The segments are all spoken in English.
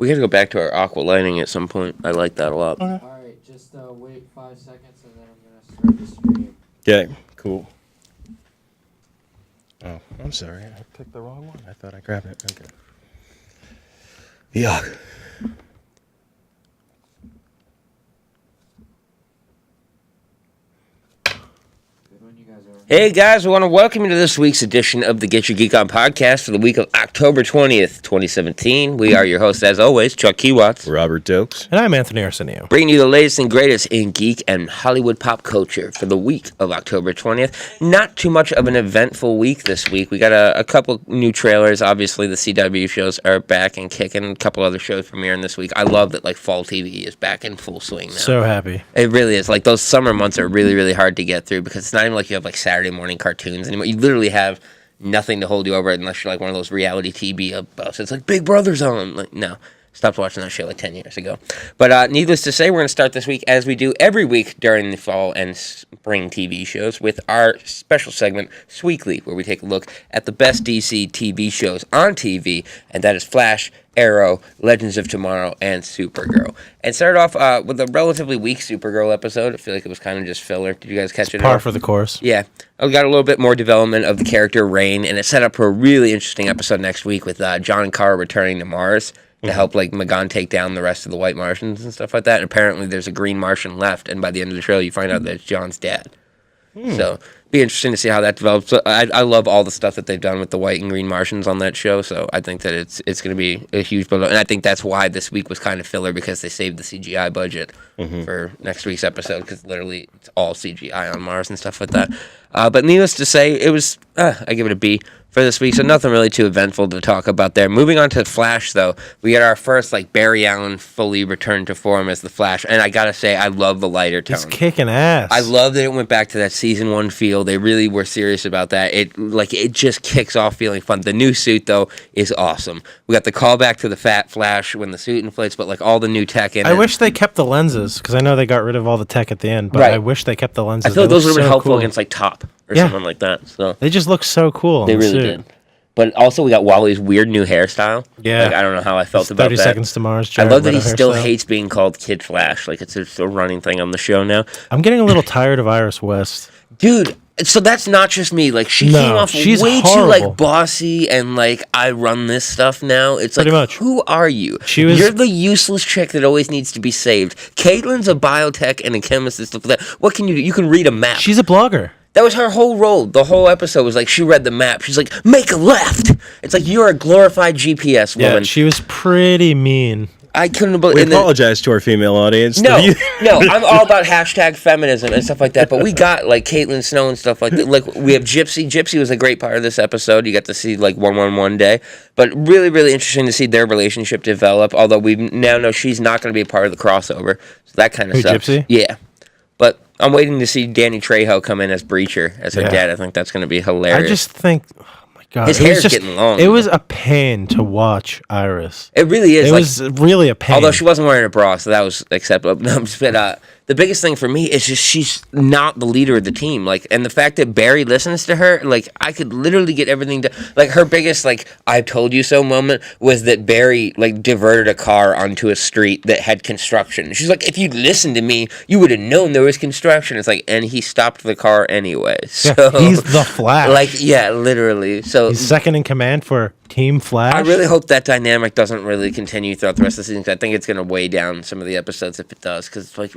We got to go back to our aqua lighting at some point. I like that a lot. Okay. Alright, just wait 5 seconds and then I'm going to start the stream. Okay, cool. Oh, I'm sorry. I picked the wrong one. I thought I grabbed it. Okay. Yuck. Hey guys, we want to welcome you to this week's edition of the Get Your Geek On podcast for the week of October 20th, 2017. We are your hosts, as always, Chuck Keywatts. Robert Dokes. And I'm Anthony Arsenio. Bringing you the latest and greatest in geek and Hollywood pop culture for the week of October 20th. Not too much of an eventful week this week. We got a couple new trailers. Obviously, the CW shows are back and kicking. A couple other shows premiering this week. I love that fall TV is back in full swing now. So happy. It really is. Those summer months are really, really hard to get through because it's not even like you have Saturday morning cartoons anymore. You literally have nothing to hold you over unless you're one of those reality TV buffs. It's Big Brother's on. No. Stopped watching that show 10 years ago. But needless to say, we're going to start this week as we do every week during the fall and spring TV shows with our special segment, Sweekly, where we take a look at the best DC TV shows on TV, and that is Flash, Arrow, Legends of Tomorrow, and Supergirl. And started off with a relatively weak Supergirl episode. I feel like it was kind of just filler. Did you guys catch it? Par for the course. Yeah. We got a little bit more development of the character Rain, and it set up for a really interesting episode next week with John and Kara returning to Mars to help Magon take down the rest of the white Martians and stuff like that. And apparently there's a green Martian left, and by the end of the trailer you find out that it's John's dad. So be interesting to see how that develops. So I love all the stuff that they've done with the white and green Martians on that show, so I think that it's going to be a huge build-up. And I think that's why this week was kind of filler, because they saved the CGI budget for next week's episode, because literally it's all CGI on Mars and stuff like that. But needless to say, it was, I give it a B for this week, so nothing really too eventful to talk about there. Moving on to Flash, though, we got our first Barry Allen fully returned to form as the Flash, and I gotta say, I love the lighter tone. He's kicking ass. I love that it went back to that season 1 feel. They really were serious about that. It just kicks off feeling fun. The new suit, though, is awesome. We got the callback to the Fat Flash when the suit inflates, but all the new tech in it. I wish they kept the lenses, because I know they got rid of all the tech at the end, but Right. I wish they kept the lenses. I feel like those would have been helpful cool. against Top or Yeah. something like that. So They just look so cool. they on the really suit. did. But also, we got Wally's weird new hairstyle. Yeah. I don't know how I felt It's about 30 that. Seconds to Mars. I Jared love that he Leto still hairstyle. hates being called Kid Flash. It's a running thing on the show now. I'm getting a little tired of Iris West. Dude, so that's not just me. She No, came off she's way horrible. too bossy and I run this stuff now. It's Pretty much. Who are you? She was- You're the useless chick that always needs to be saved. Caitlin's a biotech and a chemist and stuff like that. What can you do? You can read a map. She's a blogger. That was her whole role. The whole episode was she read the map. She's like, make a left. It's you're a glorified GPS woman. Yeah, she was pretty mean. I couldn't We believe it. apologize to our female audience. No, no, I'm all about hashtag feminism and stuff like that. But we got Caitlin Snow and stuff like that. We have Gypsy. Gypsy was a great part of this episode. You got to see 111 Day, but really, really interesting to see their relationship develop. Although we now know she's not going to be a part of the crossover, so that kind of Who, stuff. Gypsy? Yeah, but I'm waiting to see Danny Trejo come in as Breacher as her Yeah. dad. I think that's going to be hilarious. I just think, oh my God. His it was hair's just- getting long. It was a pain to watch Iris. It really is. It was really a pain. Although she wasn't wearing a bra, so that was acceptable. No, but the biggest thing for me is just she's not the leader of the team. And the fact that Barry listens to her, I could literally get everything done. Her biggest "I told you so" moment was that Barry diverted a car onto a street that had construction. She's like, if you'd listened to me, you would have known there was construction. It's and he stopped the car anyway. So Yeah, he's the Flash. yeah, literally. So He's second in command for Team Flash. I really hope that dynamic doesn't really continue throughout the rest of the season, 'cause I think it's going to weigh down some of the episodes if it does. Because it's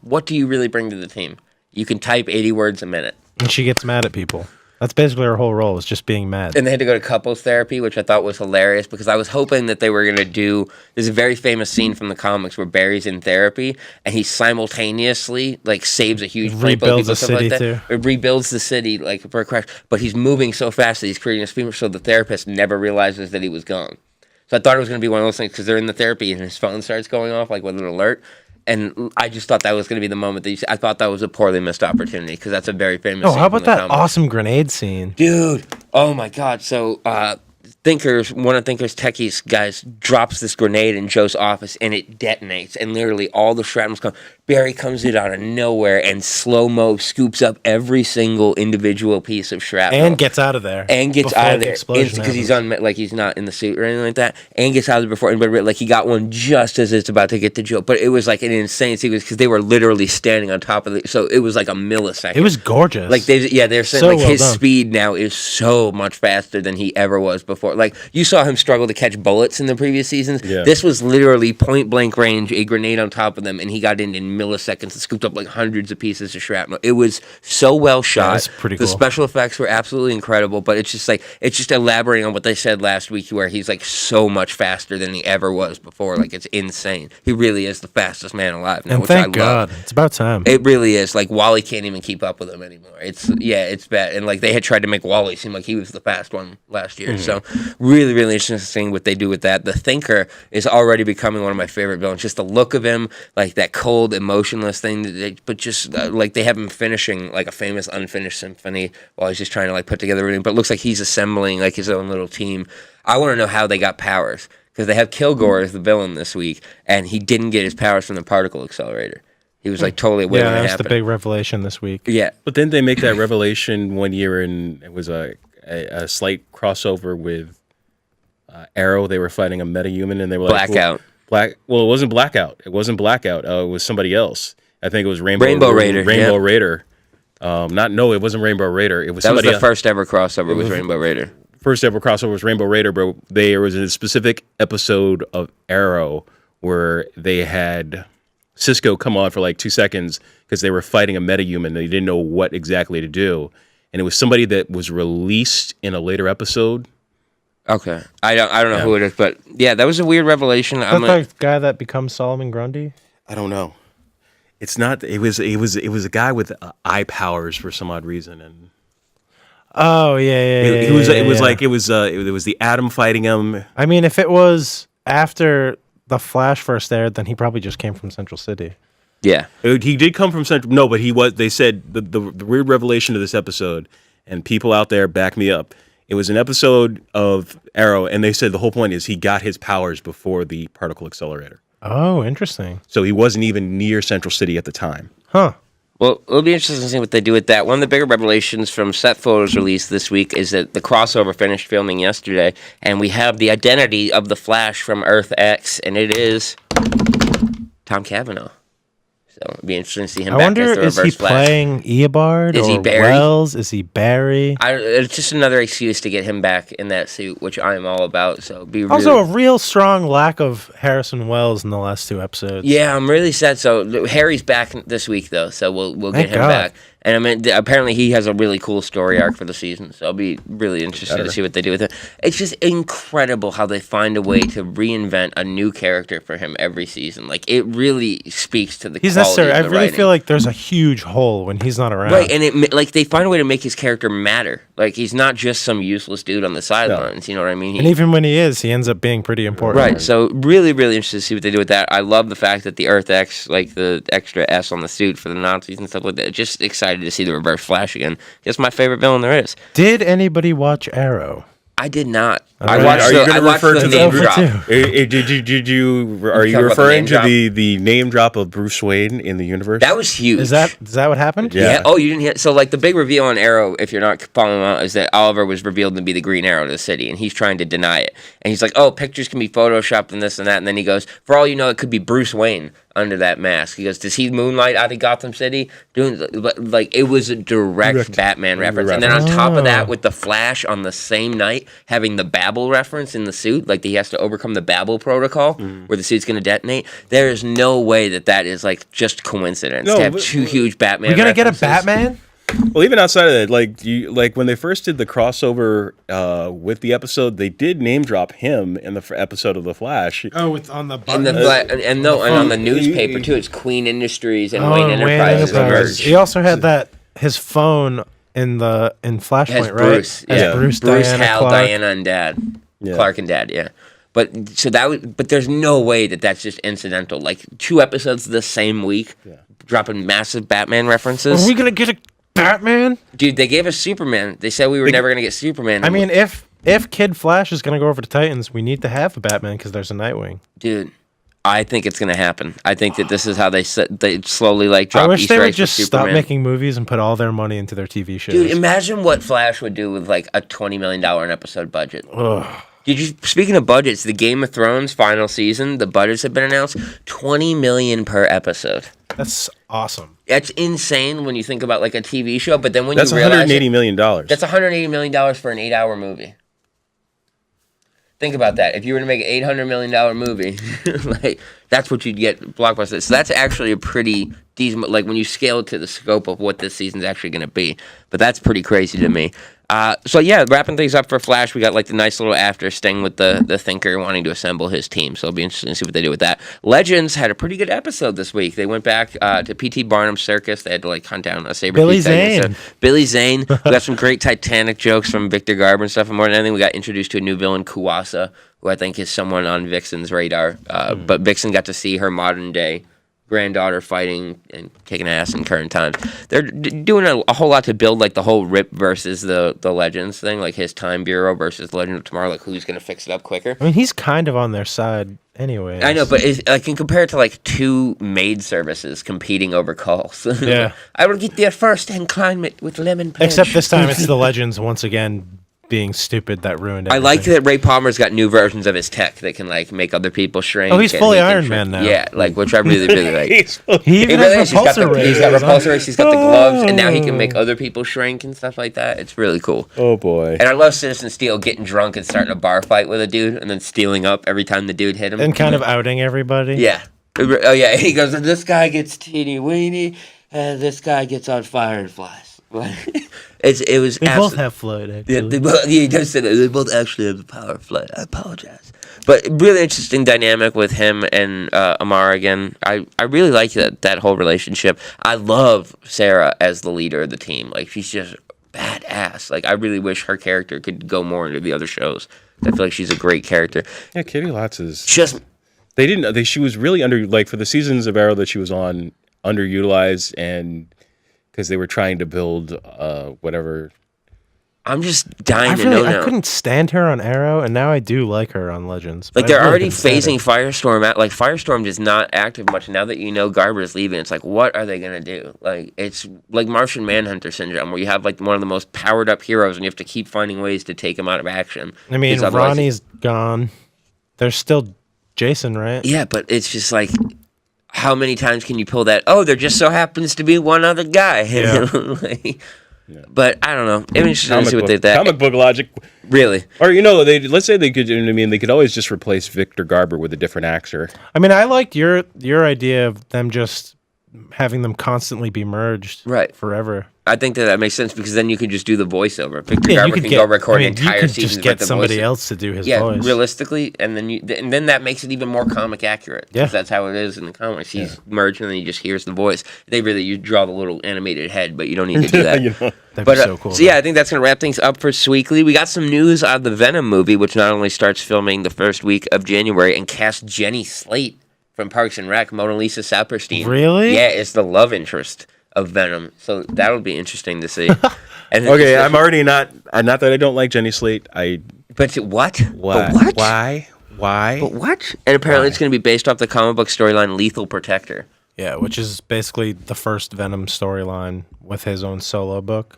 what do you really bring to the team? You can type 80 words a minute. And she gets mad at people. That's basically her whole role, is just being mad. And they had to go to couples therapy, which I thought was hilarious, because I was hoping that they were going to do... There's a very famous scene from the comics where Barry's in therapy, and he simultaneously, saves a huge... Rebuilds a city, too. It rebuilds the city, for a crash. But he's moving so fast that he's creating a speed, so the therapist never realizes that he was gone. So I thought it was going to be one of those things, because they're in the therapy, and his phone starts going off, with an alert. And I just thought that was going to be the moment that I thought that was a poorly missed opportunity, because that's a very famous scene How from about the that comics. awesome grenade scene? Dude, oh my God. So one of Thinker's techies guys drops this grenade in Joe's office and it detonates and literally all the shrapnel's come. Barry comes in out of nowhere and slow-mo scoops up every single individual piece of shrapnel. And gets out of there. Because he's like he's not in the suit or anything like that. And gets out of there before anybody, like he got one just as it's about to get to Joe. But it was like an insane sequence because they were literally standing on top of it. So it was like a millisecond. It was gorgeous. Like they're saying So like well his done. speed now is so much faster than he ever was before. Like you saw him struggle to catch bullets in the previous seasons. Yeah. This was literally point blank range, a grenade on top of them, and he got in milliseconds and scooped up like hundreds of pieces of shrapnel. It was so well shot. that's pretty The cool. special effects were absolutely incredible, but it's just elaborating on what they said last week, where he's like so much faster than he ever was before. Like it's insane. He really is the fastest man alive now, And which thank I love. God. It's about time. It really is. Like Wally can't even keep up with him anymore. It's bad. And like they had tried to make Wally seem like he was the fast one last year. So really, really interesting what they do with that. The Thinker is already becoming one of my favorite villains. Just the look of him, like that cold, emotionless thing. But just like they have him finishing like a famous unfinished symphony while he's just trying to like put together everything. But it looks like he's assembling like his own little team. I want to know how they got powers because they have Kilgore as the villain this week, and he didn't get his powers from the particle accelerator. He was like totally aware when it that's happened. the big revelation this week. Yeah. But then they make that revelation one year, and it was a slight crossover with Arrow. They were fighting a metahuman, and they were like Blackout. Well, it wasn't Blackout. It wasn't Blackout. It was somebody else. I think it was Rainbow Raider. Rainbow Yeah. Raider. It wasn't Rainbow Raider. It was That was somebody the else. first ever crossover with Rainbow Raider. First ever crossover was Rainbow Raider, but there was a specific episode of Arrow where they had Cisco come on for like 2 seconds because they were fighting a metahuman. They didn't know what exactly to do, and it was somebody that was released in a later episode. Okay, I don't know who it is, but yeah, that was a weird revelation. Is that the guy that becomes Solomon Grundy? I don't know. It's not. It was a guy with eye powers for some odd reason, and Oh yeah. it was the Atom fighting him. I mean, if it was after the Flash first aired, then he probably just came from Central City. Yeah, He did come from Central. No, but he was. They said the weird revelation of this episode, and people out there back me up. It was an episode of Arrow, and they said the whole point is he got his powers before the particle accelerator. Oh, interesting. So he wasn't even near Central City at the time. Huh. well, it'll be interesting to see what they do with that. One of the bigger revelations from set photos released this week is that the crossover finished filming yesterday, and we have the identity of the Flash from Earth X, and it is Tom Cavanaugh. So it'd be interesting to see him I back wonder, as the is he Reverse Flash. playing Eobard Is he or Barry? Wells? Is he Barry? It's just another excuse to get him back in that suit, which I am all about. So it'd be really... Also, a real strong lack of Harrison Wells in the last 2 episodes. Yeah, I'm really sad. So Harry's back this week, though, so we'll Thank get him God. back. And I mean, apparently he has a really cool story arc for the season, so I'll be really interested to see what they do with it. It's just incredible how they find a way to reinvent a new character for him every season. Like, it really speaks to the He's quality necessary. of I the really writing. feel like there's a huge hole when he's not around. Right, and they find a way to make his character matter. Like, he's not just some useless dude on the sidelines, you know what I mean? And even when he is, he ends up being pretty important. Right, so really, really interested to see what they do with that. I love the fact that the Earth X, like the extra S on the suit for the Nazis and stuff like that. Just excited to see the Reverse Flash again. It's my favorite villain there is. Did anybody watch Arrow? I did not. Are I watched you the, gonna I watched refer the to the name over drop. too? Are you talking about the referring name to drop? the name drop of Bruce Wayne in the universe? That was huge. Is that what happened? Yeah. Oh, you didn't hear? So, like, the big reveal on Arrow, if you're not following along, is that Oliver was revealed to be the Green Arrow of the city, and he's trying to deny it. And he's like, oh, pictures can be photoshopped and this and that. And then he goes, for all you know, it could be Bruce Wayne under that mask. He goes, does he moonlight out of Gotham City? Like, it was a direct Batman reference. And then on top of that, with the Flash on the same night, having the Babel reference in the suit, like he has to overcome the Babel protocol, where the suit's going to detonate. There is no way that is, like, just coincidence No, to have but- two huge Batman We're gonna get a references. Batman? Well, even outside of that, like when they first did the crossover with the episode, they did name drop him in the episode of The Flash. Oh, on the And, and on the newspaper, too, it's Queen Industries and Wayne Enterprises. merged. He also had his phone in Flashpoint, As right? Bruce, As yeah. Bruce, Bruce, Diana, Hal, Clark. Diana, and Dad. Yeah. Clark and Dad, yeah. But there's no way that's just incidental. Like 2 episodes the same week, dropping massive Batman references. Are we gonna get a Batman? Dude, they gave us Superman. They said we were never gonna get Superman. I mean, if if Kid Flash is going to go over to Titans, we need to have a Batman because there's a Nightwing. Dude, I think it's going to happen. I think that this is how they slowly like drop I wish Easter they would eggs just for stop Superman. making movies and put all their money into their TV shows. Dude, imagine what Flash would do with like a $20 million an episode budget. Ugh. Speaking of budgets, the Game of Thrones final season, the budgets have been announced, $20 million per episode. That's awesome. That's insane when you think about like a TV show, but then when That's you realize $180 million. that's $180 million for an 8-hour movie. Think about that. If you were to make an $800 million movie, like that's what you'd get blockbuster. So that's actually a pretty decent, like when you scale it to the scope of what this season's actually going to be. But that's pretty crazy to me. So yeah, wrapping things up for Flash, we got like the nice little after sting with the Thinker wanting to assemble his team. So it'll be interesting to see what they do with that. Legends had a pretty good episode this week. They went back to P.T. Barnum's circus. They had to like hunt down a saber. Billy Zane. Billy Zane. We got some great Titanic jokes from Victor Garber and stuff. And more than anything, we got introduced to a new villain, Kuwasa, who I think is someone on Vixen's radar. But Vixen got to see her modern day granddaughter fighting and kicking ass in current times. They're doing a whole lot to build like the whole Rip versus the Legends thing, like his Time Bureau versus Legend of Tomorrow, like who's going to fix it up quicker. I mean, he's kind of on their side anyway. I know, but I can compare it to like two maid services competing over calls. Yeah. I will get there first and climb it with lemon pledge. Except this time it's the Legends once again being stupid that ruined everything. I like that Ray Palmer's got new versions of his tech that can like make other people shrink. Oh, he's and fully he can Iron shrink. Man now. Yeah, like which I really like. He even has repulsor rays. He's got repulsor rays. He's got the gloves, and now he can make other people shrink and stuff like that. It's really cool. Oh boy! And I love Citizen Steel getting drunk and starting a bar fight with a dude, and then stealing up every time the dude hit him, And kind of outing everybody. yeah. Oh yeah, he goes, this guy gets teeny weeny, and this guy gets on fire and flies. It was. We both have flight, actually. Yeah, he does say that. They both actually have the power of flight. I apologize. But really interesting dynamic with him and Amara again. I really like that whole relationship. I love Sarah as the leader of the team. Like, she's just badass. Like, I really wish her character could go more into the other shows. I feel like she's a great character. Yeah, Katie Lotz is Just they didn't. She was really for the seasons of Arrow that she was on, underutilized, and because they were trying to build whatever. I'm just dying to know now. I couldn't stand her on Arrow, and now I do like her on Legends. Like, but they're I really already couldn't stand phasing her. Firestorm out. Like, Firestorm is not active much. Now that you know Garber's leaving, it's like, what are they going to do? Like, it's like Martian Manhunter syndrome, where you have, like, one of the most powered-up heroes, and you have to keep finding ways to take him out of action. I mean, Because otherwise- Ronnie's gone. There's still Jason, right? Yeah, but it's just like, how many times can you pull that? Oh, there just so happens to be one other guy. Yeah. Like, but I don't know. It'd be interesting to see what they did. Comic book logic. Really? Or let's say they could. I mean, they could always just replace Victor Garber with a different actor. I mean, I liked your idea of them just having them constantly be merged Right. forever. I think that makes sense because then you could just do the voiceover. Victor Yeah, you Garber could can get, go record you entire could seasons just with get the somebody voice. else to do his Yeah, voice. realistically, and then that makes it even more comic accurate. 'Cause Yeah. that's how it is in the comics. He's merged, and then he just hears the voice. You draw the little animated head, but you don't need to do that. That'd But be so cool. so yeah, I think that's gonna wrap things up for Sweekly. We got some news on the Venom movie, which not only starts filming the first week of January and casts Jenny Slate from Parks and Rec, Mona Lisa Saperstein. Really? Yeah, it's the love interest of Venom, so that'll be interesting to see. And Okay, I'm already not that I don't like Jenny Slate. But what? Why? But what? Why? But what? And apparently it's going to be based off the comic book storyline Lethal Protector. Yeah, which is basically the first Venom storyline with his own solo book.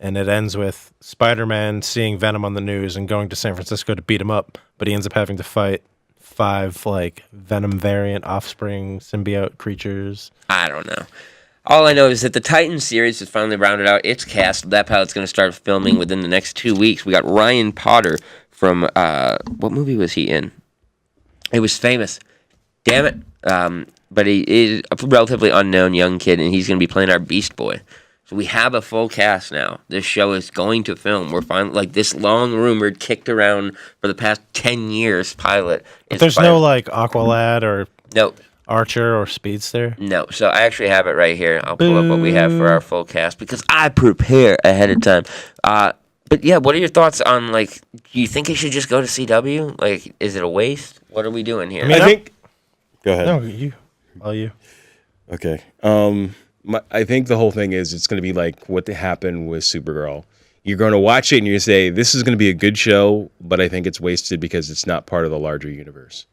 And it ends with Spider-Man seeing Venom on the news and going to San Francisco to beat him up, but he ends up having to fight 5 like Venom variant offspring symbiote creatures. I don't know. All I know is that the Titan series has finally rounded out its cast. That pilot's going to start filming within the next 2 weeks. We got Ryan Potter from, what movie was he in? It was famous. Damn it. But he is a relatively unknown young kid, and he's going to be playing our Beast Boy. So we have a full cast now. This show is going to film. We're finally, like, this long rumored, kicked around for the past 10 years pilot. But there's no like Aqualad or No. Archer or Speedster. No, so I actually have it right here. I'll pull up what we have for our full cast because I prepare ahead of time. But yeah, what are your thoughts on, like, do you think it should just go to CW? Like, is it a waste? What are we doing here? I think. Go ahead. No, you. All you. Okay. I think the whole thing is it's going to be like what happened with Supergirl. you're going to watch it and you say, this is going to be a good show, but I think it's wasted because it's not part of the larger universe.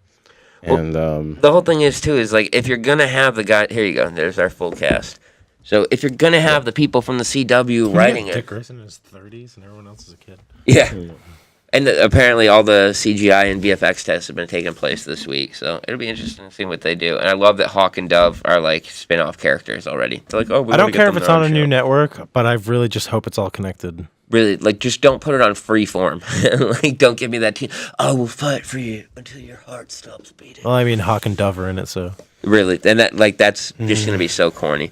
And the whole thing is, too, is like, if you're going to have the guy... Here you go. There's our full cast. So if you're going to have the people from the CW writing it... Dick Grayson in his 30s and everyone else is a kid. Yeah. And apparently all the CGI and VFX tests have been taking place this week. So it'll be interesting to see what they do. And I love that Hawk and Dove are like spin-off characters already. They're like, oh, I don't care if it's on a new network, but I really just hope it's all connected. Really, like, just don't put it on Freeform. Like, don't give me that I will fight for you until your heart stops beating. Well, I mean, Hawk and Dove are in it, so... Really, and that's just going to be so corny.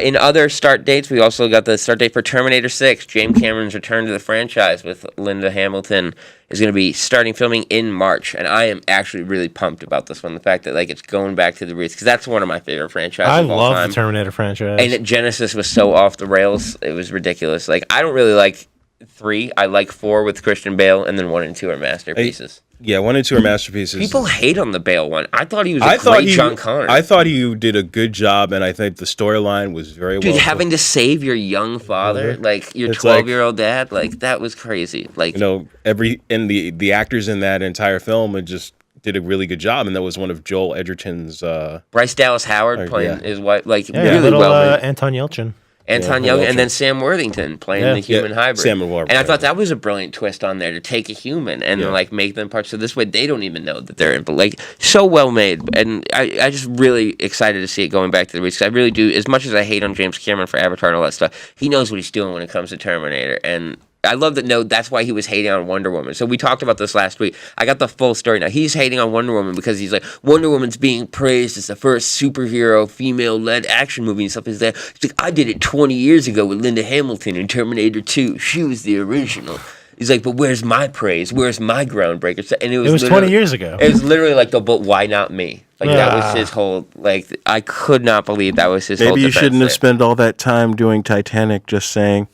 In other start dates, we also got the start date for Terminator 6. James Cameron's return to the franchise with Linda Hamilton is going to be starting filming in March, and I am actually really pumped about this one. The fact that like it's going back to the roots, because that's one of my favorite franchises I of all love time. the Terminator franchise. And Genesis was so off the rails, it was ridiculous. Like, I don't really like 3. I like 4 with Christian Bale, and then 1 and 2 are masterpieces. 1 and 2 are masterpieces. People hate on the Bale one. I thought he was a great John Connor. I thought he did a good job, and I think the storyline was very well. Dude, having to save your young father, like your 12-year-old dad, like that was crazy. Like, the actors in that entire film just did a really good job, and that was one of Joel Edgerton's. Bryce Dallas Howard playing his wife, like really little, well. Anton Yelchin. Anton Young, and then Sam Worthington playing the human hybrid. Sam and I thought that was a brilliant twist on there to take a human and like make them parts. So this way they don't even know that they're in. But like so well made, and I just really excited to see it going back to the roots. 'Cause I really do. As much as I hate on James Cameron for Avatar and all that stuff, he knows what he's doing when it comes to Terminator, and I love that. No, that's why he was hating on Wonder Woman. So we talked about this last week. I got the full story now. He's hating on Wonder Woman because he's like, Wonder Woman's being praised as the first superhero female-led action movie and stuff like that. He's like, I did it 20 years ago with Linda Hamilton in Terminator 2. She was the original. He's like, but where's my praise? Where's my groundbreaker? And it was 20 years ago. It was literally like, but why not me? Like, that was his whole, like, I could not believe that was his whole Maybe you defense shouldn't have there. spent all that time doing Titanic just saying.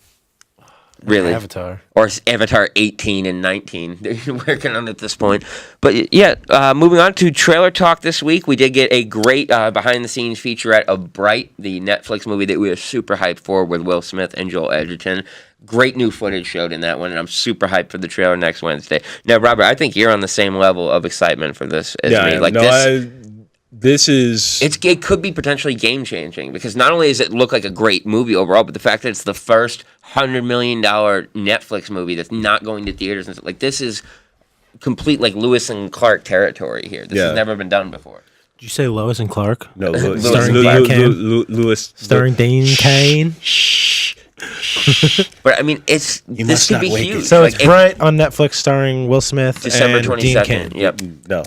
Really? Avatar. Or Avatar 18 and 19. They're working on it at this point. But yeah, moving on to trailer talk this week. We did get a great behind-the-scenes featurette of Bright, the Netflix movie that we are super hyped for with Will Smith and Joel Edgerton. Great new footage showed in that one, and I'm super hyped for the trailer next Wednesday. Now, Robert, I think you're on the same level of excitement for this as me. Like, this is... It could be potentially game-changing, because not only does it look like a great movie overall, but the fact that it's the first $100 million Netflix movie that's not going to theaters. And like, this is complete, like, Lewis and Clark territory here. This has never been done before. Did you say Lois and Clark? No, Starring Dean Cain. Lewis. Starring Dean Cain. But I mean, this could be huge. So it's Bright on Netflix, starring Will Smith December and Dean 22nd. Cain. Yep. No.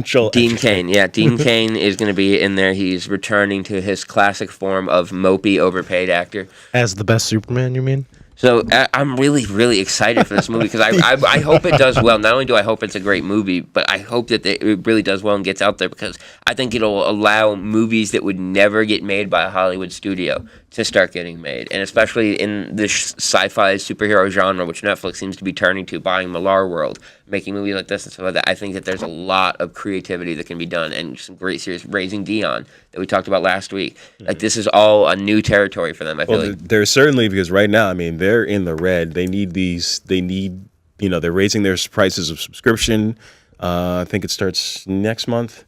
Joel Dean Cain. Yeah, Dean Cain is going to be in there. He's returning to his classic form of mopey, overpaid actor. As the best Superman, you mean? So I'm really, really excited for this movie because I hope it does well. Not only do I hope it's a great movie, but I hope that it really does well and gets out there, because I think it'll allow movies that would never get made by a Hollywood studio to start getting made. And especially in this sci-fi superhero genre, which Netflix seems to be turning to, buying Millar World, making movies like this and stuff like that. I think that there's a lot of creativity that can be done, and some great series. Raising Dion that we talked about last week. Like, this is all a new territory for them. I feel like there's certainly, because right now, I mean, they're in the red. They need they're raising their prices of subscription. I think it starts next month.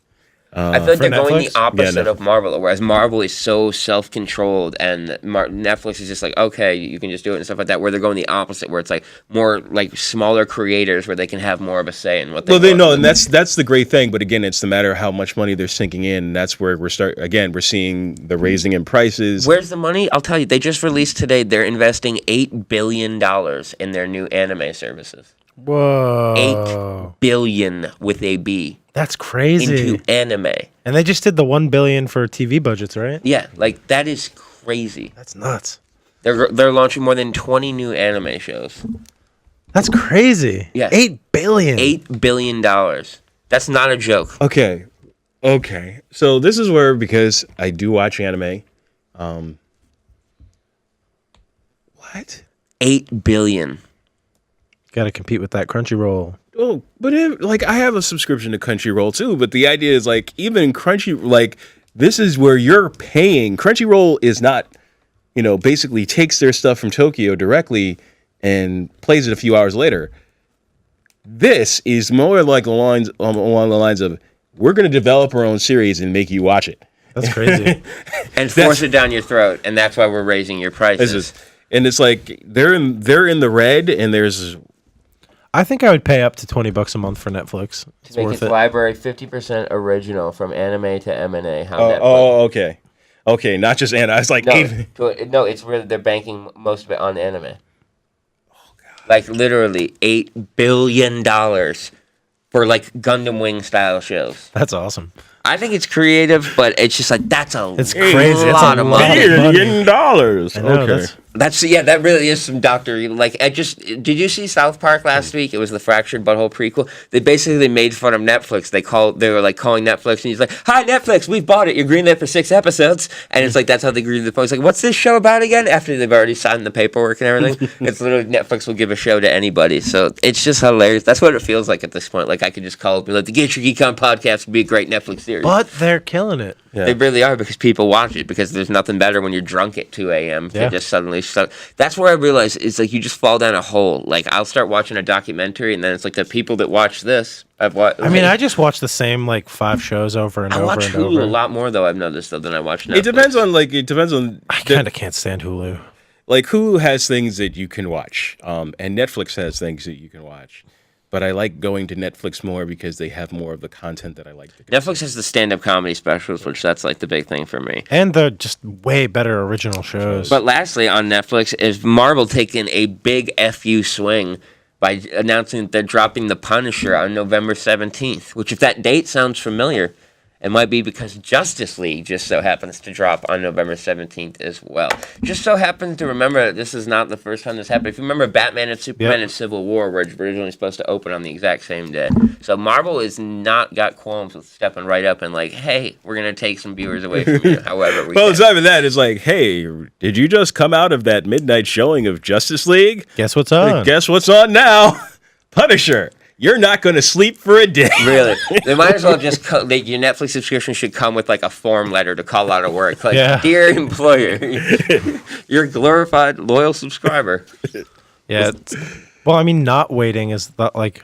I feel like they're going the Netflix? opposite of Marvel, whereas Marvel is so self-controlled, and Netflix is just like, okay, you can just do it and stuff like that, where they're going the opposite, where it's like more like smaller creators where they can have more of a say in what they want. They know, and that's the great thing, but again, it's the matter of how much money they're sinking in, and that's where we're seeing the raising in prices. Where's the money? I'll tell you, they just released today, they're investing $8 billion in their new anime services. Whoa. $8 billion with a B. That's crazy. Into anime. And they just did the $1 billion for TV budgets, right? Yeah, like, that is crazy. That's nuts. They're launching more than 20 new anime shows. That's crazy. Yeah. $8 billion. $8 billion. That's not a joke. Okay. So this is where, because I do watch anime. What? $8 billion. Got to compete with that Crunchyroll. Oh, but I have a subscription to Crunchyroll too. But the idea is, like, even this is where you're paying. Crunchyroll is not, basically takes their stuff from Tokyo directly and plays it a few hours later. This is more like along the lines of, we're going to develop our own series and make you watch it. That's crazy. And force it down your throat, and that's why we're raising your prices. And it's like they're in the red, and there's. I think I would pay up to $20 a month for Netflix. It's to make worth its it. library 50% original from anime to M&A. Okay, not just anime. It's like No, it's where they're banking most of it on anime. Oh god! Like literally $8 billion for like Gundam Wing style shows. That's awesome. I think it's creative, but it's just like It's crazy. lot of money. $1 billion. I know, Okay. That really is some doctor. Like, did you see South Park last week? It was the Fractured Butthole prequel. They basically made fun of Netflix. They were like calling Netflix, and he's like, "Hi Netflix, we've bought it. You're greenlit for 6 episodes." And it's like that's how they greenlit the post. Like, what's this show about again? After they've already signed the paperwork and everything, it's literally Netflix will give a show to anybody. So it's just hilarious. That's what it feels like at this point. Like I could just call it, be like, the Get Your Geek On podcast would be a great Netflix series. But they're killing it. Yeah. They really are, because people watch it, because there's nothing better when you're drunk at 2 a.m. Yeah. to just suddenly that's where I realize it's like you just fall down a hole. Like I'll start watching a documentary, and then it's like the people that watch this. I just watch the same like 5 shows over and I over watch and Hulu over. a lot more though. I've noticed though than I watch Netflix. It depends on. I kind of can't stand Hulu. Like Hulu has things that you can watch, and Netflix has things that you can watch. But I like going to Netflix more because they have more of the content that I like. Netflix has the stand-up comedy specials, which that's like the big thing for me. And the just way better original shows. But lastly, on Netflix, is Marvel taking a big FU swing by announcing that they're dropping The Punisher on November 17th, which if that date sounds familiar, it might be because Justice League just so happens to drop on November 17th as well. Just so happens to remember that this is not the first time this happened. If you remember Batman and Superman and Civil War were originally supposed to open on the exact same day. So Marvel has not got qualms with stepping right up and like, hey, we're going to take some viewers away from you, however we Well, can. it's not even that. It's like, hey, did you just come out of that midnight showing of Justice League? Guess what's on? Guess what's on now? Punisher. You're not going to sleep for a day. Really? They might as well just your Netflix subscription should come with like a form letter to call out of work. Like, dear employer, you're a glorified loyal subscriber. Yeah. Well, I mean, not waiting is like,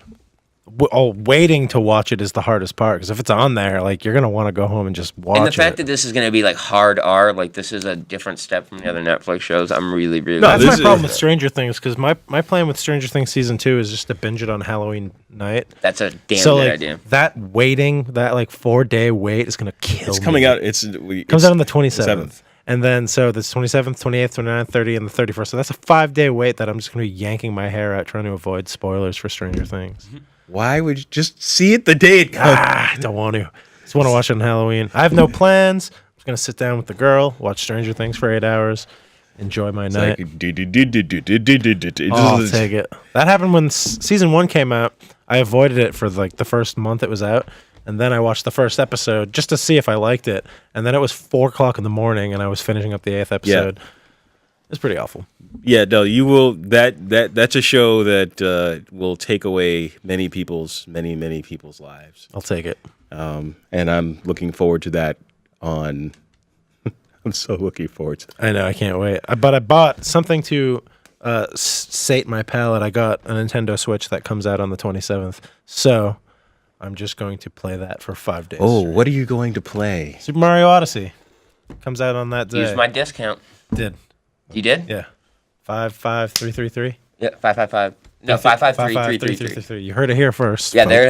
waiting to watch it is the hardest part, because if it's on there, like you're gonna want to go home and just watch it. And the fact that this is going to be like hard R, like this is a different step from the other Netflix shows. I'm really That's my problem with Stranger Things, because my plan with Stranger Things season 2 is just to binge it on Halloween night. That's a damn So good like idea. that waiting, that like 4-day wait is gonna kill me. It's coming out. Comes out on the 27th. And then, so this 27th, 28th, 29th, 30th, and the 31st. So that's a 5-day wait that I'm just going to be yanking my hair out trying to avoid spoilers for Stranger Things. Why would you just see it the day it comes? I don't want to. Just want to watch it on Halloween. I have no plans. I'm just going to sit down with the girl, watch Stranger Things for 8 hours, enjoy my night. Like, I'll take it. That happened when season 1 came out. I avoided it for like the first month it was out. And then I watched the first episode just to see if I liked it. And then it was 4 o'clock in the morning, and I was finishing up the 8th episode. Yeah. It's pretty awful. Yeah, no, you will. That's a show that will take away many people's lives. I'll take it. And I'm looking forward to that. I'm so looking forward to that. I know, I can't wait. But I bought something to sate my palate. I got a Nintendo Switch that comes out on the 27th. So I'm just going to play that for 5 days. Oh, what are you going to play? Super Mario Odyssey comes out on that day. Use my discount. Did. You did? Yeah. 55333. Yeah, 555. No, 55333. You heard it here first. Yeah, there.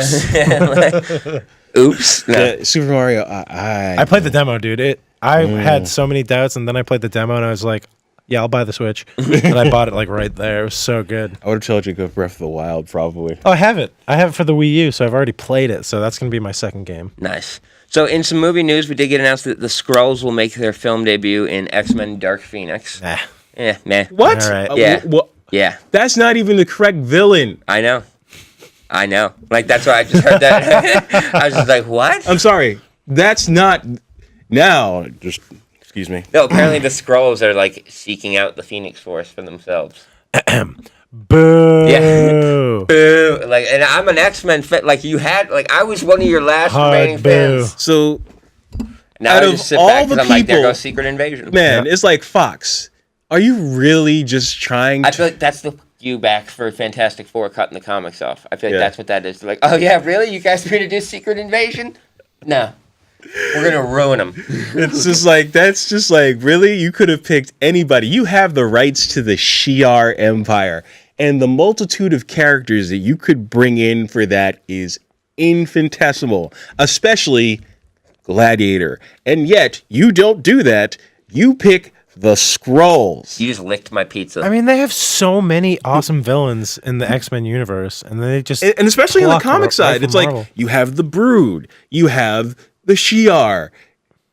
Oops. No. Yeah, Super Mario. I played the demo, dude. I had so many doubts, and then I played the demo, and I was like, yeah, I'll buy the Switch. And I bought it like right there. It was so good. I would have told you to go Breath of the Wild, probably. Oh, I have it. I have it for the Wii U, so I've already played it. So that's going to be my second game. Nice. So in some movie news, we did get announced that the Skrulls will make their film debut in X-Men Dark Phoenix. Nah. Nah. What? All right. Yeah. Well, Yeah. that's not even the correct villain. I know. Like, that's why I just heard that. I was just like, what? I'm sorry. That's not. Now, just excuse me. No, apparently the Skrulls are, like, seeking out the Phoenix Force for themselves. Boo. Yeah. Boo. Like, and I'm an X-Men fan. Like, I was one of your last remaining fans. So, Now out I of just sit all back the because I'm like, there people- goes Secret Invasion. man, it's like Fox. Are you really just trying I to? feel like that's the skew back for Fantastic Four cutting the comics off. I feel like Yeah. that's what that is. They're like, oh yeah, really? You guys are gonna do Secret Invasion? No, we're gonna ruin them. It's just like, that's just like, really? You could have picked anybody. You have the rights to the Shi'ar Empire. And the multitude of characters that you could bring in for that is infinitesimal, especially Gladiator. And yet, you don't do that. You pick the Skrulls. You just licked my pizza. I mean, they have so many awesome villains in the X-Men universe, and they just And especially on the pluck comic right side, from it's like, Marvel. you have the Brood, you have the Shi'ar.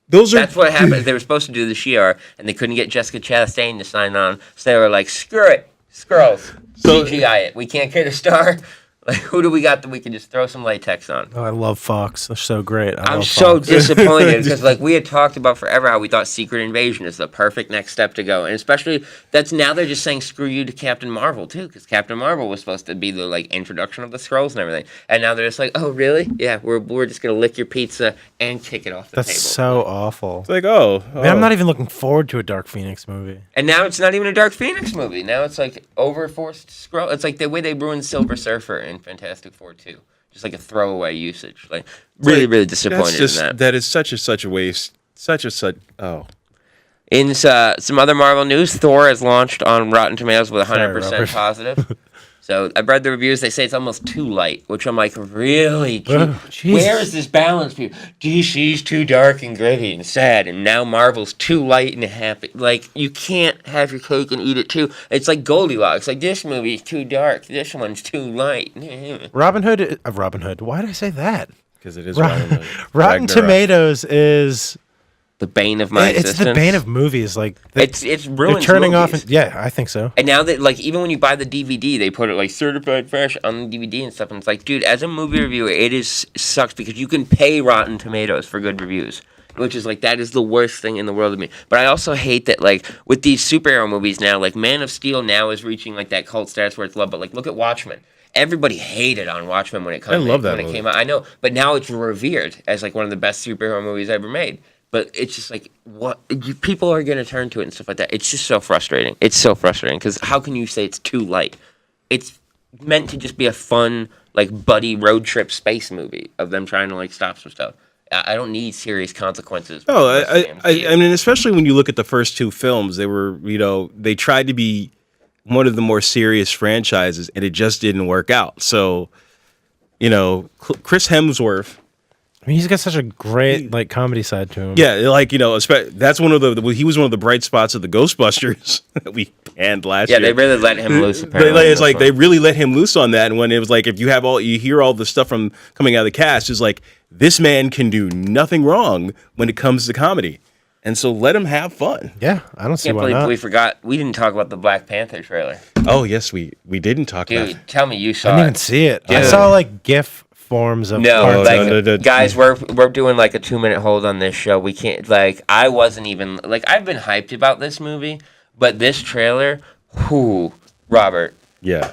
Those are... That's what happened. They were supposed to do the Shi'ar, and they couldn't get Jessica Chastain to sign on, so they were like, screw it, Skrulls, So- CGI it. We can't get a star. Like, who do we got that we can just throw some latex on? Oh, I love Fox. They're so great. I'm love so Fox. disappointed because, like, we had talked about forever how we thought Secret Invasion is the perfect next step to go, and especially that's now they're just saying screw you to Captain Marvel too, because Captain Marvel was supposed to be the like introduction of the Skrulls and everything, and now they're just like, oh really? Yeah, we're just gonna lick your pizza and kick it off the That's table. so awful. It's like, oh. I mean, I'm not even looking forward to a Dark Phoenix movie. And now it's not even a Dark Phoenix movie. Now it's like overforced Skrull. It's like the way they ruined Silver Surfer in Fantastic Four 2. Just like a throwaway usage. Like really disappointed in that. That is such a waste. Oh. In some other Marvel news, Thor has launched on Rotten Tomatoes with 100% Robert. positive. So I've read the reviews. They say it's almost too light, which I'm like, really? Jesus. Where is this balance, people? DC's too dark and gritty and sad, and now Marvel's too light and happy. Like, you can't have your cake and eat it too. It's like Goldilocks. Like, this movie's too dark. This one's too light. Robin Hood. Why did I say that? Because it is Rotten Ragnarok. Tomatoes is The bane of my it's existence. the bane of movies. Like It's they're ruins turning movies. off. Yeah, I think so. And now that, like, even when you buy the DVD, they put it, like, certified fresh on the DVD and stuff. And it's like, dude, as a movie reviewer, sucks because you can pay Rotten Tomatoes for good reviews. Which is, like, that is the worst thing in the world to me. But I also hate that, like, with these superhero movies now, like, Man of Steel now is reaching, like, that cult status where it's loved. But, like, look at Watchmen. Everybody hated on Watchmen when it came out. I know. But now it's revered as, like, one of the best superhero movies ever made. But it's just like, people are going to turn to it and stuff like that. It's just so frustrating. It's so frustrating because how can you say it's too light? It's meant to just be a fun, like, buddy road trip space movie of them trying to, like, stop some stuff. I don't need serious consequences. Oh, I mean, especially when you look at the first two films, they were, they tried to be one of the more serious franchises, and it just didn't work out. So, Chris Hemsworth. I mean, he's got such a great like comedy side to him. Yeah, like that's one of he was one of the bright spots of the Ghostbusters that we panned last year. Yeah, they really let him loose. Apparently, It's like they really let him loose on that. And when it was like, if you hear all the stuff from coming out of the cast, it's like this man can do nothing wrong when it comes to comedy, and so let him have fun. Yeah, I don't see can't why believe not. we didn't talk about the Black Panther trailer. Oh yes, we didn't talk about. Dude, tell me you I saw didn't it. even see it. I Dude. saw like GIF forms of No, parts like, of it. guys, we're doing like a 2-minute hold on this show. We can't, like, I wasn't even, like, I've been hyped about this movie, but this trailer, Robert, Yeah,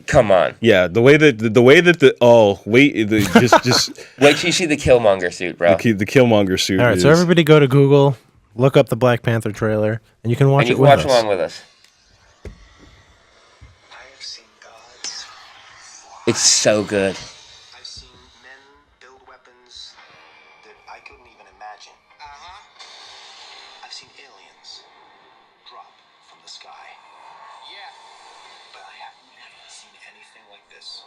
come on. yeah. The way that just Wait till you see the Killmonger suit, bro. the Killmonger suit. All right, so everybody go to Google, look up the Black Panther trailer, and you can watch And you it can with watch us. along with us. I have seen gods. It's so good. I've seen men build weapons that I couldn't even imagine. I've seen aliens drop from the sky. Yeah. But I have never seen anything like this.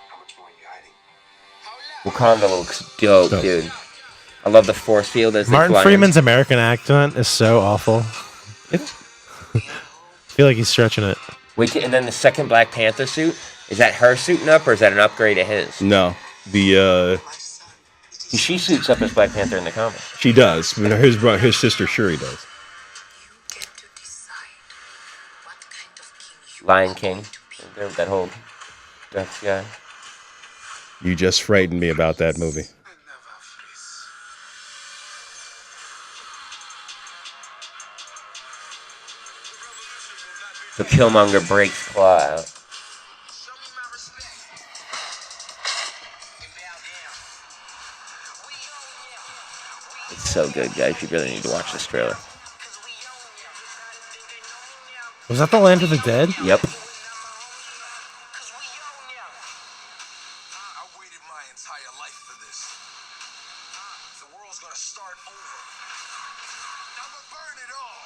How much more are you hiding? Wakanda looks dope, dude. I love the force field as Martin they fly in. Freeman's American accent is so awful. I feel like he's stretching it. Wait, and then the second Black Panther suit, is that her suiting up or is that an upgrade of his? No, She suits up as Black Panther in the comics. she does. But his sister Shuri does. Get to decide what kind of king you Lion King, that whole Dutch guy. You just frightened me about that movie. So Killmonger breaks Claw out. It's so good, guys. You really need to watch this trailer. Was that the Land of the Dead? Yep. Now we'll burn it all.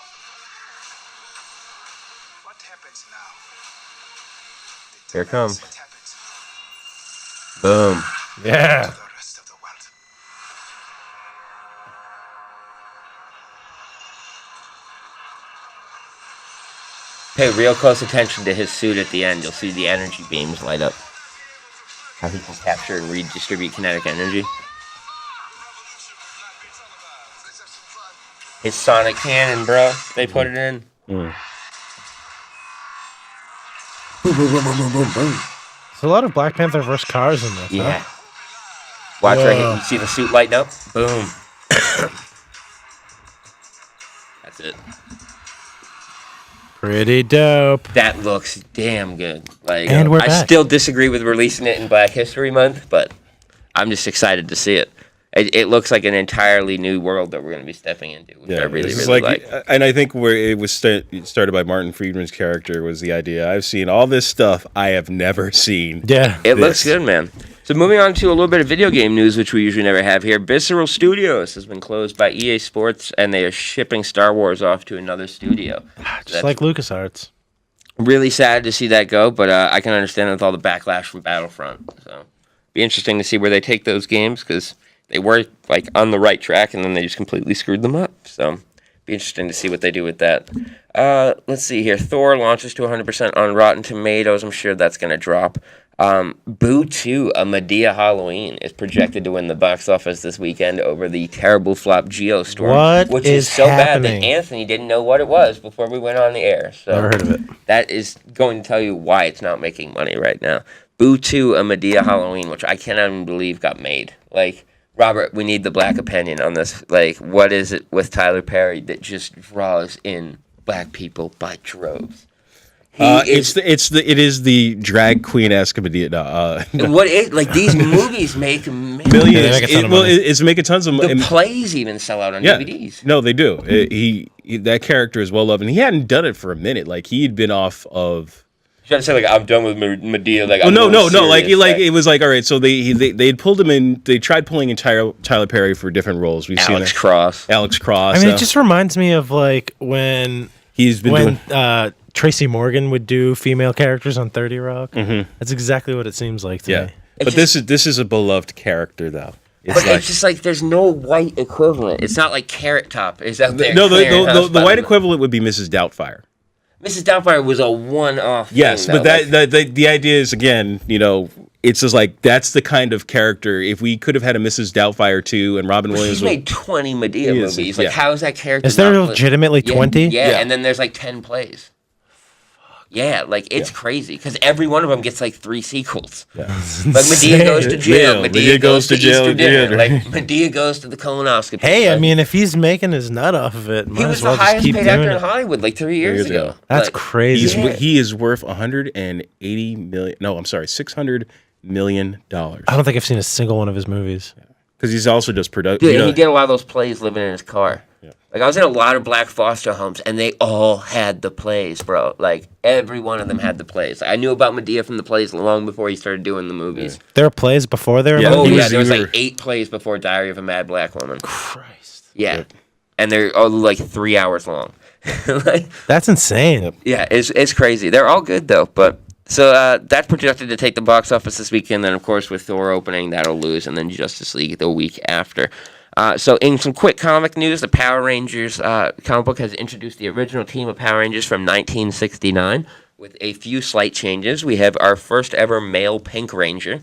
What happens now? Here it comes. What happens Boom. Yeah. to the rest of the world? Pay real close attention to his suit at the end. You'll see the energy beams light up. How he can capture and redistribute kinetic energy. His sonic cannon, bro. They put it in. Mm. Boom, boom, boom, boom, boom, boom, boom. There's a lot of Black Panther versus cars in this. Yeah. Huh? Watch right here. Whoa. You see the suit lighting up? Boom. That's it. Pretty dope. That looks damn good. Like, And we're I back. still disagree with releasing it in Black History Month, but I'm just excited to see it. It looks like an entirely new world that we're going to be stepping into, which I really, it's really like. And I think where it was started by Martin Friedman's character was the idea. I've seen all this stuff I have never seen. Yeah. It looks good, man. So moving on to a little bit of video game news, which we usually never have here. Visceral Studios has been closed by EA Sports, and they are shipping Star Wars off to another studio. Just like LucasArts. Really sad to see that go, but I can understand it with all the backlash from Battlefront. So be interesting to see where they take those games, because they were like on the right track, and then they just completely screwed them up. So be interesting to see what they do with that. Let's see here. Thor launches to 100% on Rotten Tomatoes. I'm sure that's going to drop. Boo 2, a Madea Halloween, is projected to win the box office this weekend over the terrible flop Geostorm, which is so bad that Anthony didn't know what it was before we went on the air. So Never heard of it. that is going to tell you why it's not making money right now. Boo 2, a Madea Halloween, which I cannot even believe got made. Like, Robert, we need the black opinion on this. Like, what is it with Tyler Perry that just draws in black people by droves? It is the drag queen-esque Madea. What is like these movies make Millions. They make a ton of money. It's making tons of money. the plays even sell out on DVDs. No, they do. He that character is well loved, and he hadn't done it for a minute. Like he had been off of. Trying to say like I'm done with Madea. Like No. Like it was like all right. So they had pulled him in. They tried pulling in Tyler Perry for different roles. We've seen Alex Cross. Alex Cross. I mean, it just reminds me of like when he's been doing. Tracy Morgan would do female characters on 30 Rock. Mm-hmm. That's exactly what it seems like to me. But this is a beloved character though. It's just like there's no white equivalent. It's not like Carrot Top is out there. No, the white equivalent would be Mrs. Doubtfire. Mrs. Doubtfire was a one-off. Yes, thing, but the idea is again, it's just like that's the kind of character. If we could have had a Mrs. Doubtfire too, and Robin Williams, he's made 20 Madea movies. Like, how is that character? Is there legitimately 20? Yeah, and then there's like 10 plays. Yeah, like it's crazy because every one of them gets like 3 sequels. Yeah. Like Madea goes to jail, Madea goes to Easter dinner, like Madea goes to the colonoscopy. Hey, I mean, if he's making his nut off of it, he was the highest paid actor in Hollywood like 3 years ago. That's like, crazy. He is worth $180 million. No, I'm sorry, $600 million. I don't think I've seen a single one of his movies. Because he's also just production. Dude, and he did a lot of those plays living in his car. Yeah. Like, I was in a lot of black foster homes, and they all had the plays, bro. Like, every one of them had the plays. Like, I knew about Madea from the plays long before he started doing the movies. Yeah. There were plays before there were movies? movies? Yeah, there was like 8 plays before Diary of a Mad Black Woman. Christ. Yeah. And they're all like 3 hours long. Like, that's insane. Yeah, it's crazy. They're all good, though, but... So that's projected to take the box office this weekend. Then, of course, with Thor opening, that'll lose, and then Justice League the week after. So in some quick comic news, the Power Rangers comic book has introduced the original team of Power Rangers from 1969 with a few slight changes. We have our first ever male Pink Ranger,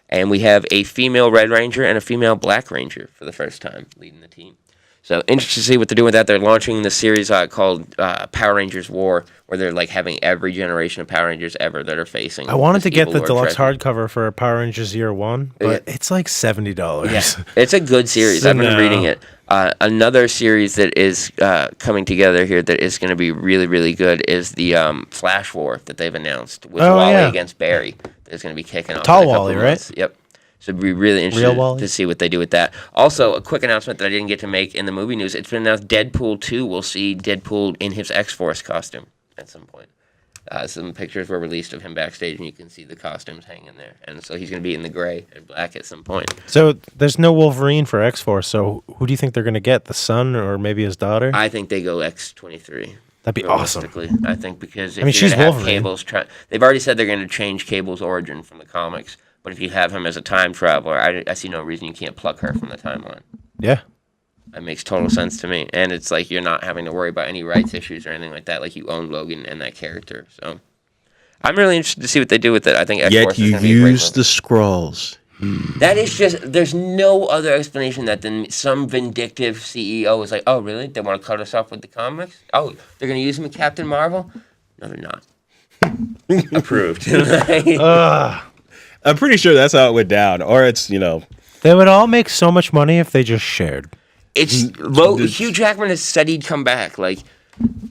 and we have a female Red Ranger and a female Black Ranger for the first time leading the team. So interested to see what they're doing with that. They're launching the series called Power Rangers War, where they're like having every generation of Power Rangers ever that are facing. I wanted to get the deluxe hardcover for Power Rangers Year 1, but it's like $70. Yeah, it's a good series. I've been reading it. Another series that is coming together here that is going to be really, really good is the Flash War that they've announced with Wally against Barry. That's going to be kicking off. Tall Wally, right? Yep. So it'd be really interesting to see what they do with that. Also, a quick announcement that I didn't get to make in the movie news. It's been announced Deadpool 2 will see Deadpool in his X-Force costume at some point. Some pictures were released of him backstage, and you can see the costumes hanging there. And so he's going to be in the gray and black at some point. So there's no Wolverine for X-Force, so who do you think they're going to get? The son or maybe his daughter? I think they go X-23. That'd be awesome. I think because if she's you're gonna have Wolverine. Cable's they've already said they're going to change Cable's origin from the comics. But if you have him as a time traveler, I see no reason you can't pluck her from the timeline. Yeah. That makes total sense to me. And it's like you're not having to worry about any rights issues or anything like that. Like you own Logan and that character. So I'm really interested to see what they do with it. I think X-Force Yet you use the Skrulls. That is just, there's no other explanation that than some vindictive CEO is like, oh, really? They want to cut us off with the comics? Oh, they're going to use them in Captain Marvel? No, they're not. Approved. I'm pretty sure that's how it went down. Or it's, They would all make so much money if they just shared. Hugh Jackman has said he'd come back. Like,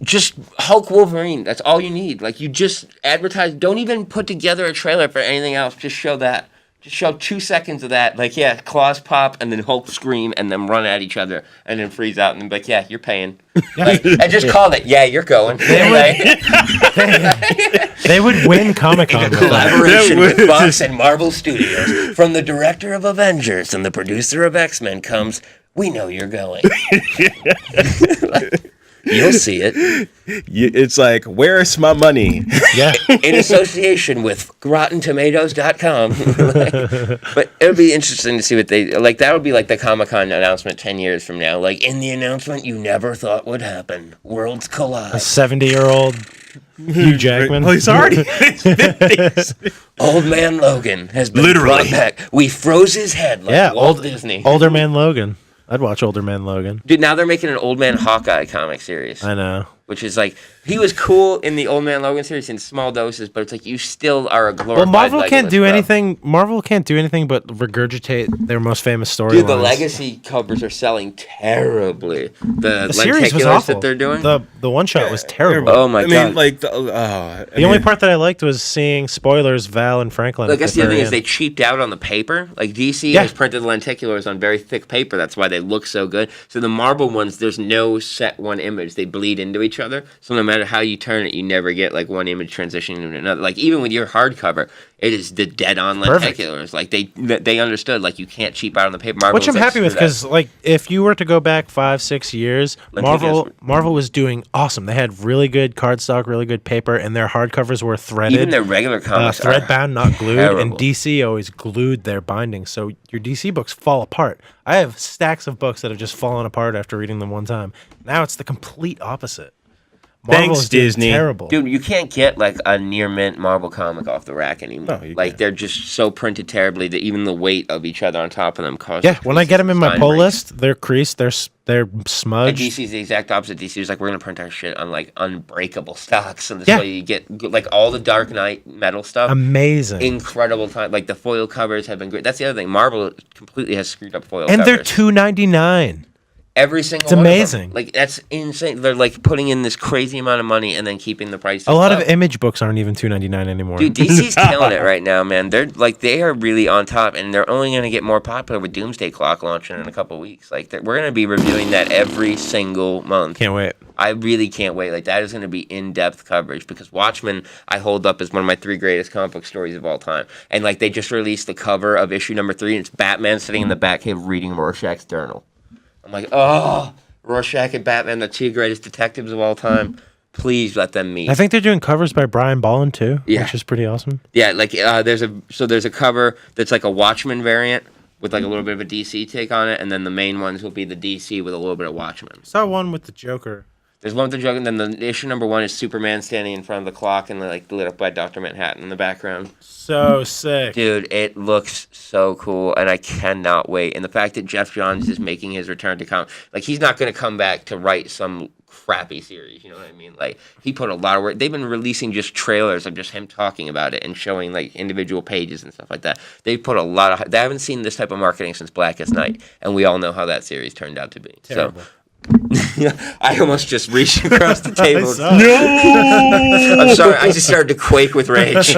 just Hulk Wolverine. That's all you need. Like, you just advertise. Don't even put together a trailer for anything else. Just show that. Just show 2 seconds of that. Like, yeah, claws pop, and then Hulk scream, and then run at each other, and then freeze out, and then be like, yeah, you're paying. Like, I just called it. Yeah, you're going. They would win Comic-Con. Collaboration with Fox and Marvel Studios. From the director of Avengers and the producer of X-Men comes, we know you're going. You'll see it. It's like, where's my money? Yeah. In association with RottenTomatoes.com. But it would be interesting to see what they... Like, that would be like the Comic-Con announcement 10 years from now. Like, in the announcement you never thought would happen. Worlds collide. A 70-year-old Hugh Jackman. Well, he's already in his 50s. Old Man Logan has been brought back. We froze his head like Walt Disney. Older Man Logan. I'd watch Older Man Logan. Dude, now they're making an Old Man Hawkeye comic series. I know. Which is like, he was cool in the Old Man Logan series in small doses, but it's like you still are a glorified Well, Marvel can't Legolas, do bro. anything. Marvel can't do anything but regurgitate their most famous storylines. Dude, the Legacy covers are selling terribly. The series was lenticulars awful. that they're doing. The one shot was terrible. Oh my god! The only part that I liked was seeing spoilers, Val and Franklin. I guess the other thing is they cheaped out on the paper. Like DC has printed the lenticulars on very thick paper. That's why they look so good. So the Marvel ones, there's no set one image. They bleed into each other. So no matter how you turn it, you never get like one image transitioning into another. Like even with your hardcover, it is the dead-on lenticulars. Like they understood. Like you can't cheap out on the paper. Marvel Which I'm happy with because like if you were to go back 5-6 years, Marvel was doing awesome. They had really good cardstock, really good paper, and their hardcovers were threaded. Even their regular comics thread bound, not glued. terrible. And DC always glued their bindings, so your DC books fall apart. I have stacks of books that have just fallen apart after reading them one time. Now it's the complete opposite. Thanks, Disney. Terrible. Dude, you can't get like a near mint Marvel comic off the rack anymore. No, you like can't. they're just so printed terribly that even the weight of each other on top of them causes. When I get them in my spine pull breaks. list, they're creased, they're And smudged. DC's the exact opposite. DC is like, we're gonna print our shit on like unbreakable stocks, and this way you get like all the Dark Knight metal stuff. Amazing. Incredible time. Like the foil covers have been great. That's the other thing. Marvel completely has screwed up foil And covers. they're $2.99. Every single It's one amazing. of them. Like that's insane. They're like putting in this crazy amount of money and then keeping the prices A lot low. of Image books aren't even $2.99 anymore. Dude, DC's killing it right now, man. They're like they are really on top, and they're only going to get more popular with Doomsday Clock launching in a couple weeks. Like we're going to be reviewing that every single month. Can't wait. I really can't wait. Like that is going to be in-depth coverage because Watchmen I hold up as one of my 3 greatest comic book stories of all time. And like they just released the cover of issue number 3, and it's Batman sitting in the Batcave reading Rorschach's journal. I'm like, oh. Rorschach and Batman, the 2 greatest detectives of all time. Please let them meet. I think they're doing covers by Brian Bolland too, which is pretty awesome. Yeah, like there's a cover that's like a Watchmen variant with like a little bit of a DC take on it, and then the main ones will be the DC with a little bit of Watchmen. Saw one with the Joker. There's one with the Joker, and then the issue number 1 is Superman standing in front of the clock and like lit up by Dr. Manhattan in the background. So sick. Dude, it looks so cool, and I cannot wait. And the fact that Jeff Johns is making his return to comic, like he's not going to come back to write some crappy series, you know what I mean? Like he put a lot of work. They've been releasing just trailers of just him talking about it and showing like individual pages and stuff like that. They put a lot of. They haven't seen this type of marketing since Blackest Night, and we all know how that series turned out to be. Terrible. So. I almost just reached across the table. No! I'm sorry, I just started to quake with rage.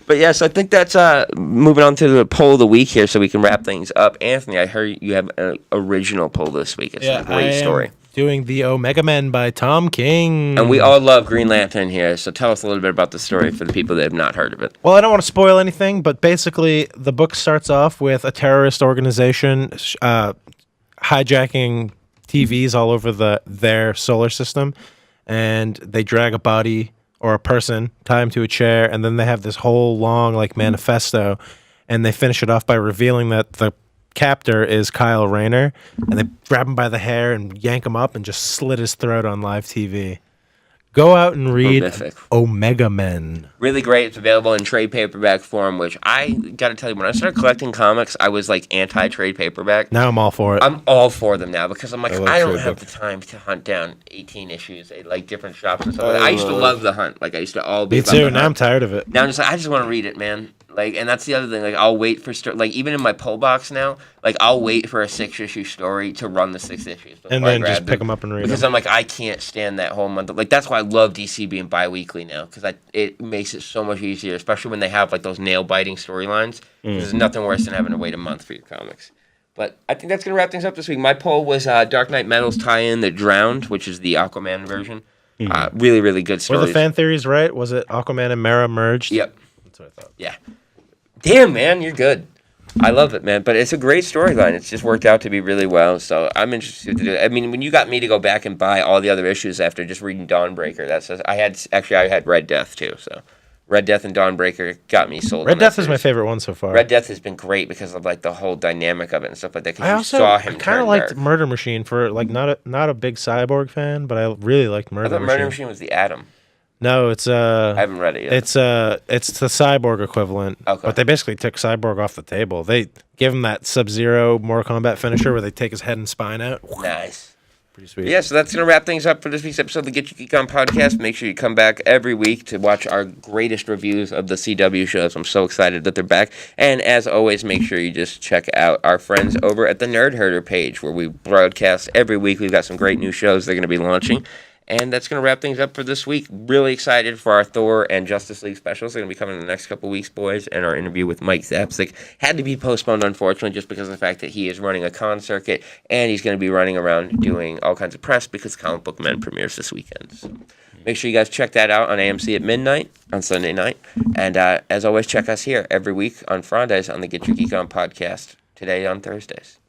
But yes, I think that's moving on to the poll of the week here so we can wrap things up. Anthony, I heard you have an original poll this week. It's a great story. doing the Omega Men by Tom King. And we all love Green Lantern here, so tell us a little bit about the story for the people that have not heard of it. Well, I don't want to spoil anything, but basically the book starts off with a terrorist organization hijacking TVs all over their solar system, and they drag a body or a person, tie him to a chair, and then they have this whole long manifesto, and they finish it off by revealing that the captor is Kyle Rayner, and they grab him by the hair and yank him up and just slit his throat on live TV. Go out and read Horrific. Omega Men. Really great. It's available in trade paperback form, which I got to tell you, when I started collecting comics, I was like anti-trade paperback. Now I'm all for it. I'm all for them now because I'm like, love I don't trade have the time to hunt down 18 issues at like different shops and stuff. Like that. I used to love the hunt. Like I used to all be Me about too. the Now I'm hunt. tired of it. Now I'm just like, I just want to read it, man. Like, and that's the other thing. Like, I'll wait for like even in my pull box now. Like, I'll wait for a 6-issue story to run the 6 issues, before And I then grab just pick them up and read because them. I'm like, I can't stand that whole month. Like, that's why I love DC being bi-weekly now because it makes it so much easier, especially when they have like those nail-biting storylines. There's nothing worse than having to wait a month for your comics. But I think that's gonna wrap things up this week. My poll was Dark Knight Metal's tie-in, The Drowned, which is the Aquaman version. Really, really good Were stories. the fan theories right? Was it Aquaman and Mera merged? Yep. That's what I thought. Yeah. Damn, man, you're good. I love it, man. But it's a great storyline. It's just worked out to be really well. So I'm interested to do it. I mean, when you got me to go back and buy all the other issues after just reading Dawnbreaker, I had Red Death too. So Red Death and Dawnbreaker got me sold. Red on that Death is my series. favorite one so far. Red Death has been great because of like the whole dynamic of it and stuff like that. 'Cause I you also saw him kind turn of liked dark. Murder Machine for like not a big Cyborg fan, but I really liked I Murder thought Machine. Murder Machine was the Atom. No, it's I haven't read it yet. it's the Cyborg equivalent. Okay. But they basically took Cyborg off the table. They gave him that Sub-Zero Mortal Kombat finisher where they take his head and spine out. Nice. Pretty sweet. Yeah, so that's going to wrap things up for this week's episode of the Get Your Geek On podcast. Make sure you come back every week to watch our greatest reviews of the CW shows. I'm so excited that they're back. And as always, make sure you just check out our friends over at the Nerd Herder page where we broadcast every week. We've got some great new shows they're going to be launching. And that's going to wrap things up for this week. Really excited for our Thor and Justice League specials. They're going to be coming in the next couple weeks, boys. And our interview with Mike Zapsik had to be postponed, unfortunately, just because of the fact that he is running a con circuit. And he's going to be running around doing all kinds of press because Comic Book Men premieres this weekend. So make sure you guys check that out on AMC at midnight on Sunday night. And as always, check us here every week on Fridays on the Get Your Geek On podcast. Today on Thursdays.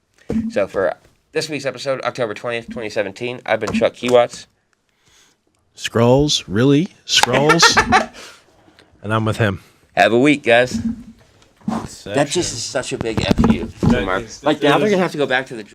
So for this week's episode, October 20th, 2017, I've been Chuck Keywatts. Skrulls? Really? Skrulls? And I'm with him. Have a week, guys. That just is such a big F you to Mark. Like, now they're going to have to go back to the